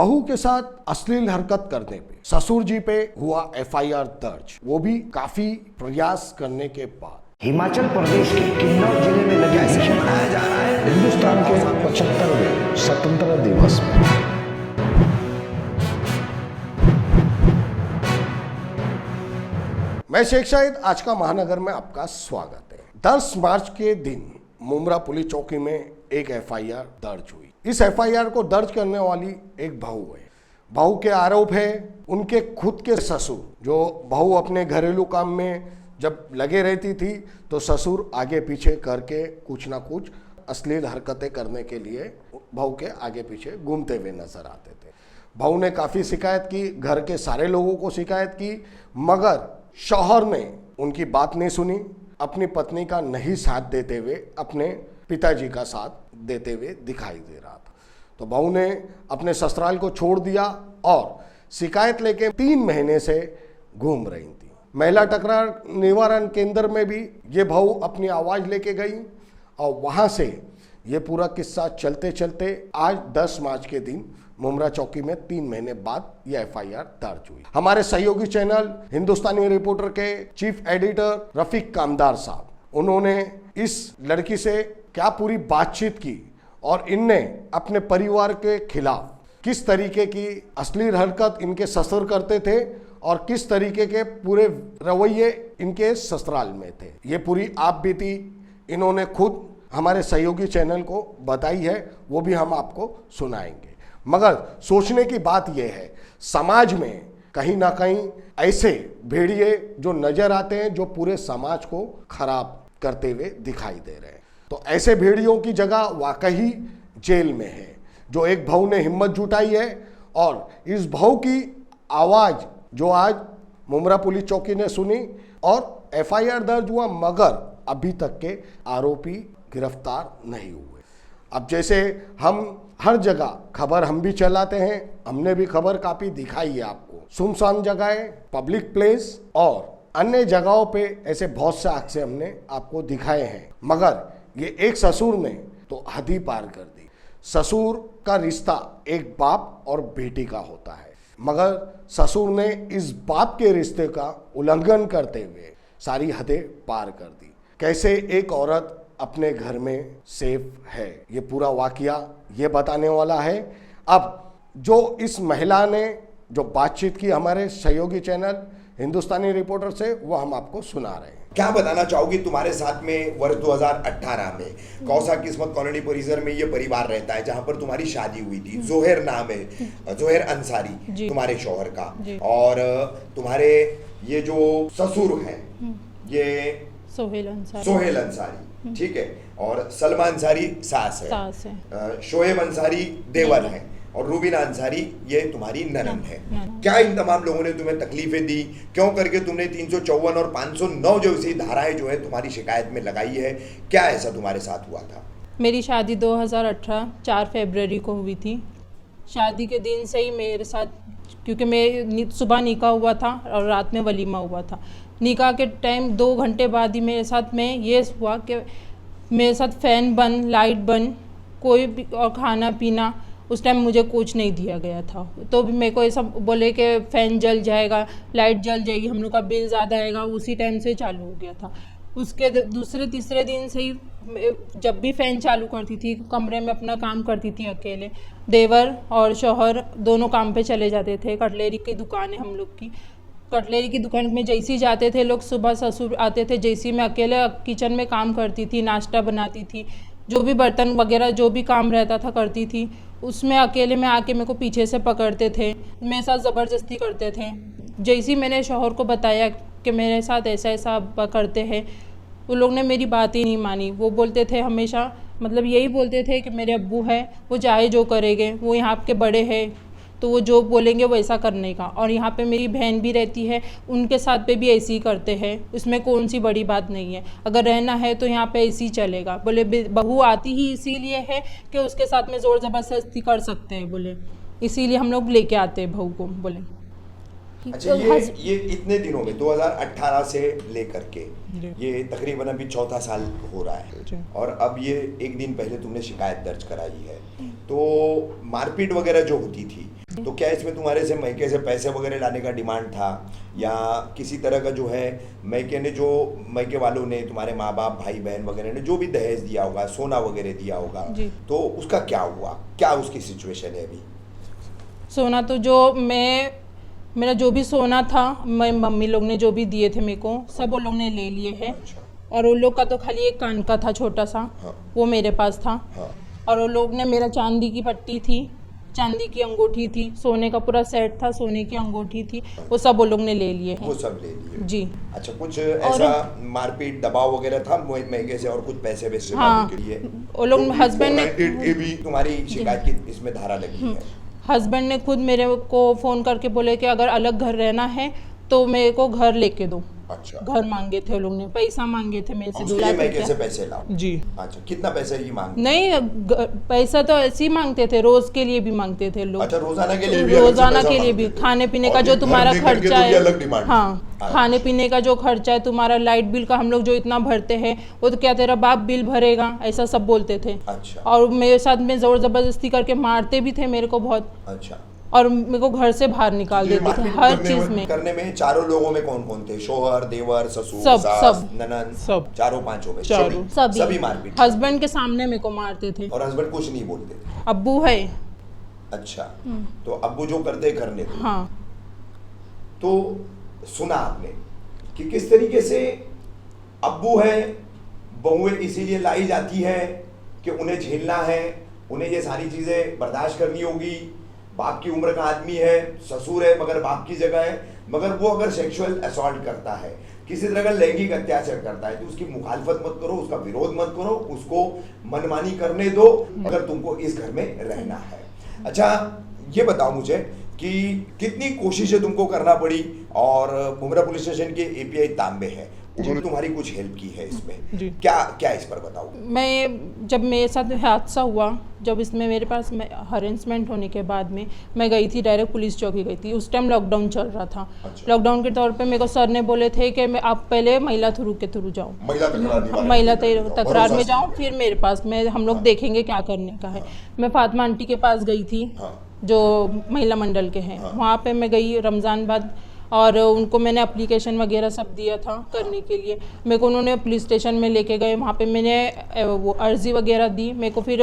बहू के साथ अश्लील हरकत करने पे ससुर जी पे हुआ एफआईआर दर्ज, वो भी काफी प्रयास करने के बाद। हिमाचल प्रदेश के किन्नौर जिले में लगे ऐसे मनाया जा रहा है हिंदुस्तान के 75वें स्वतंत्रता दिवस में। मैं शेख शाहिद, आज का महानगर में आपका स्वागत है। 10 मार्च के दिन मुमरा पुलिस चौकी में एक एफआईआर दर्ज हुई। इस एफआईआर को दर्ज करने वाली एक बहू है। बहू के आरोप है उनके खुद के ससुर, जो बहू अपने घरेलू काम में जब लगे रहती थी तो ससुर आगे पीछे करके कुछ ना कुछ अश्लील हरकतें करने के लिए बहू के आगे पीछे घूमते हुए नजर आते थे। बहू ने काफ़ी शिकायत की, घर के सारे लोगों को शिकायत की, मगर शौहर ने उनकी बात नहीं सुनी। अपनी पत्नी का नहीं साथ देते हुए अपने पिताजी का साथ देते हुए दिखाई दे रहा था। तो बहू ने अपने ससुराल को छोड़ दिया और शिकायत लेके 3 महीने से घूम रही थी। महिला टकरार निवारण केंद्र में भी ये बहू अपनी आवाज़ लेके गई और वहाँ से ये पूरा किस्सा चलते चलते आज 10 मार्च के दिन मुमरा चौकी में 3 महीने बाद यह एफआईआर दर्ज हुई। हमारे सहयोगी चैनल हिंदुस्तानी रिपोर्टर के चीफ एडिटर रफीक कामदार साहब, उन्होंने इस लड़की से क्या पूरी बातचीत की और इनने अपने परिवार के खिलाफ किस तरीके की अश्लील हरकत इनके ससुर करते थे और किस तरीके के पूरे रवैये इनके ससुराल में थे, ये पूरी आप बीती इन्होंने खुद हमारे सहयोगी चैनल को बताई है, वो भी हम आपको सुनाएंगे। मगर सोचने की बात यह है, समाज में कहीं ना कहीं ऐसे भेड़िए जो नजर आते हैं जो पूरे समाज को खराब करते हुए दिखाई दे रहे हैं। तो ऐसे भेड़ियों की जगह वाकई जेल में है। जो एक बहू ने हिम्मत जुटाई है और इस बहू की आवाज़ जो आज मुमरा पुलिस चौकी ने सुनी और एफआईआर दर्ज हुआ, मगर अभी तक के आरोपी गिरफ्तार नहीं हुए। अब जैसे हम हर जगह खबर हम भी चलाते हैं, हमने भी खबर काफ़ी दिखाई है आपको, सुनसान जगहें, पब्लिक प्लेस और अन्य जगहों पे ऐसे बहुत से हादसे हमने आपको दिखाए हैं, मगर ये एक ससुर ने तो हद ही पार कर दी। ससुर का रिश्ता एक बाप और बेटी का होता है, मगर ससुर ने इस बाप के रिश्ते का उल्लंघन करते हुए सारी हदें पार कर दी। कैसे एक औरत अपने घर में सेफ है, ये पूरा वाकया ये बताने वाला है। अब जो इस महिला ने जो बातचीत की हमारे सहयोगी चैनल हिंदुस्तानी रिपोर्टर से, वो हम आपको सुना रहे हैं। क्या बताना चाहोगी तुम्हारे साथ में वर्ष 2018 में कौसा किस्मत कॉलोनी परिसर में ये परिवार रहता है जहां पर तुम्हारी शादी हुई थी। जोहेर नाम है, जोहेर अंसारी तुम्हारे शौहर का, और तुम्हारे ये जो ससुर हैं ये सोहेल अंसारी, ठीक है, और सलमा अंसारी सास है, शोएब अंसारी देवर है और रूबीना अंसारी ये तुम्हारी ननद है। क्या इन तमाम लोगों ने तुम्हें तकलीफें दी? क्यों करके तुमने 354 और 509 जैसी धाराएं जो है तुम्हारी शिकायत में लगाई है? क्या ऐसा तुम्हारे साथ हुआ था? मेरी शादी 2018 4 फरवरी को हुई थी। शादी के दिन से ही मेरे साथ, क्योंकि मैं सुबह निकाह हुआ था और रात में वलीमा हुआ था। निकाह के टाइम 2 घंटे बाद ही मेरे साथ में ये हुआ कि मेरे साथ फ़ैन बंद, लाइट बंद, कोई भी और खाना पीना उस टाइम मुझे कुछ नहीं दिया गया था। तो भी मेरे को ऐसा बोले कि फ़ैन जल जाएगा, लाइट जल जाएगी, हम लोग का बिल ज़्यादा आएगा, उसी टाइम से चालू हो गया था। उसके दूसरे तीसरे दिन से ही जब भी फ़ैन चालू करती थी, कमरे में अपना काम करती थी अकेले। देवर और शौहर दोनों काम पे चले जाते थे। कटलेरी की दुकान है हम लोग की, कटलेरी की दुकान में जैसे ही जाते थे लोग, सुबह ससुर आते थे, जैसे मैं अकेले किचन में काम करती थी, नाश्ता बनाती थी, जो भी बर्तन वगैरह जो भी काम रहता था करती थी। उसमें अकेले में आके मेरे को पीछे से पकड़ते थे, मेरे साथ ज़बरदस्ती करते थे। जैसे ही मैंने शौहर को बताया कि मेरे साथ ऐसा ऐसा करते हैं, वो लोग ने मेरी बात ही नहीं मानी। वो बोलते थे हमेशा, मतलब यही बोलते थे कि मेरे अब्बू है, वो चाहे जो करेंगे, वो यहाँ के बड़े हैं, तो वो जो बोलेंगे वैसा करने का। और यहाँ पे मेरी बहन भी रहती है, उनके साथ पे भी ऐसे ही करते हैं, उसमें कौन सी बड़ी बात नहीं है। अगर रहना है तो यहाँ पे ऐसे ही चलेगा। बोले बहू आती ही इसीलिए है कि उसके साथ में ज़ोर ज़बरदस्ती कर सकते हैं, बोले इसीलिए हम लोग लेके आते हैं बहू को। बोले अच्छा, ये इतने दिनों में 2018 से लेकर के ये तकरीबन अभी 4था साल हो रहा है, और अब ये एक दिन पहले तुमने शिकायत दर्ज कराई है। तो मारपीट वगैरह जो होती थी तो क्या इसमें तुम्हारे से मैके से पैसे वगैरह लाने का डिमांड था, या किसी तरह का जो है मैके वालों ने, तुम्हारे माँ बाप भाई बहन वगैरह ने जो भी दहेज दिया होगा, सोना वगैरह दिया होगा, तो उसका क्या हुआ, क्या उसकी सिचुएशन है अभी? सोना तो जो मेरा जो भी सोना था, मैं मम्मी लोग ने जो भी दिए थे मेरे को, सब वो लोग ने ले लिए हैं। और उन लोग का तो खाली एक कान का था छोटा सा, वो मेरे पास था। और वो लोग ने मेरा चांदी की पट्टी थी, चांदी की अंगूठी थी, सोने का पूरा सेट था, सोने की अंगूठी थी, वो सब वो लोग ने ले लिए हैं। वो सब ले लिए जी। अच्छा, कुछ ऐसा मारपीट दबाव वगैरह था महंगे से, और कुछ पैसे वैसे के लिए? वो लोग हस्बैंड ने ये भी तुम्हारी शिकायत की इसमें धारा लगी है? हस्बैंड ने खुद मेरे को फ़ोन करके बोले कि अगर अलग घर रहना है तो मेरे को घर लेके दो। अच्छा। घर मांगे थे वो लोग ने, पैसा मांगे थे मेरे से 2 लाख रुपए। कैसे पैसे लाओ? जी। अच्छा, कितना पैसा की मांग? नहीं, पैसा तो ऐसे ही मांगते थे, रोज के लिए भी मांगते थे लोग। अच्छा, रोजाना के लिए भी? रोजाना के लिए भी, खाने पीने का जो तुम्हारा खर्चा है, हाँ, अच्छा। खाने पीने का जो खर्चा है तुम्हारा, लाइट बिल का हम लोग जो इतना भरते हैं, वो तो क्या तेरा बाप बिल भरेगा, ऐसा सब बोलते थे। अच्छा। और मेरे साथ में जोर जबरदस्ती करके मारते भी थे मेरे को बहुत। अच्छा। और मेरे को घर से बाहर निकाल देते थे हर चीज में। करने में चारों लोगों में कौन कौन थे? शोहर, देवर, ससुर, सब ननद, सब, चारों पांचों में? सभी मारपीट? हस्बैंड के सामने मेरे को मारते थे। और हस्बैंड कुछ नहीं बोलते? अब्बू है। अच्छा, तो अब्बू जो करते करने दो। हाँ। तो सुना आपने कि किस तरीके से अब्बू है, बहुएं इसीलिए लाई जाती है कि उन्हें झेलना है, उन्हें ये सारी चीजें बर्दाश्त करनी होगी। बाप की उम्र का आदमी है, ससुर है मगर बाप की जगह है, मगर वो अगर सेक्सुअल असॉल्ट करता है, किसी तरह का लैंगिक अत्याचार करता है, तो उसकी मुखालफत मत करो, उसका विरोध मत करो, उसको मनमानी करने दो अगर तुमको इस घर में रहना है। अच्छा, ये बताओ मुझे कि कितनी कोशिशें तुमको करना पड़ी, और मुमरा पुलिस स्टेशन के एपीआई तांबे है, उन्होंने तुम्हारी कुछ हेल्प की है इसमें? क्या इस पर बताओ। मैं जब मेरे साथ हादसा हुआ, जब इसमें मेरे पास हरेसमेंट होने के बाद में मैं गई थी, डायरेक्ट पुलिस चौकी गई थी। उस टाइम लॉकडाउन चल रहा था। अच्छा। लॉकडाउन के तौर पे मेरे को सर ने बोले थे कि मैं आप पहले महिला के थ्रू जाओ, महिला तकरार में जाऊँ, फिर मेरे पास में हम लोग देखेंगे क्या करने का है। मैं फातिमा आंटी के पास गई थी, जो महिला मंडल के हैं, वहाँ पे मैं गई रमज़ान बाद, और उनको मैंने एप्लीकेशन वगैरह सब दिया था करने के लिए। मेरे को उन्होंने पुलिस स्टेशन में लेके गए, वहाँ पे मैंने वो अर्ज़ी वगैरह दी। मेरे को फिर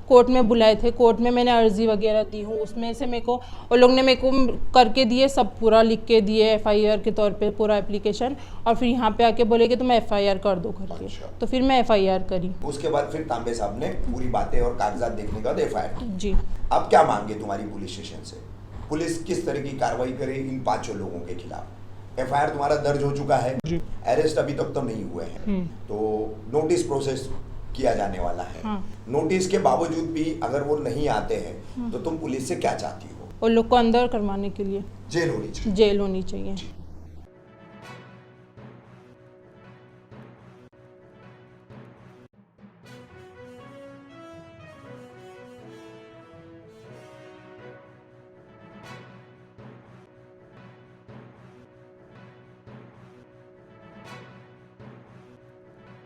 कोर्ट में बुलाए थे, कोर्ट में मैंने अर्ज़ी वगैरह दी हूँ। उसमें से मेरे को उन लोग ने मेरे को करके दिए, सब पूरा लिख के दिए FIR के तौर पे पूरा एप्लीकेशन, और फिर यहाँ पे आके बोले कि तुम FIR कर दो करके। अच्छा। तो फिर मैं FIR करी। उसके बाद फिर तांबे साहब ने पूरी बातें और कागजात देखने के बाद FIR? जी। अब क्या मांगे तुम्हारी पुलिस स्टेशन से? पुलिस किस तरह की कार्रवाई करे इन 5 लोगों के खिलाफ? FIR तुम्हारा दर्ज हो चुका है, अरेस्ट अभी तक तो नहीं हुए हैं, तो नोटिस प्रोसेस किया जाने वाला है। नोटिस के बावजूद भी अगर वो नहीं आते हैं तो तुम पुलिस से क्या चाहती हो? उन लोग को अंदर करवाने के लिए जेल होनी चाहिए। जेल होनी चाहिए।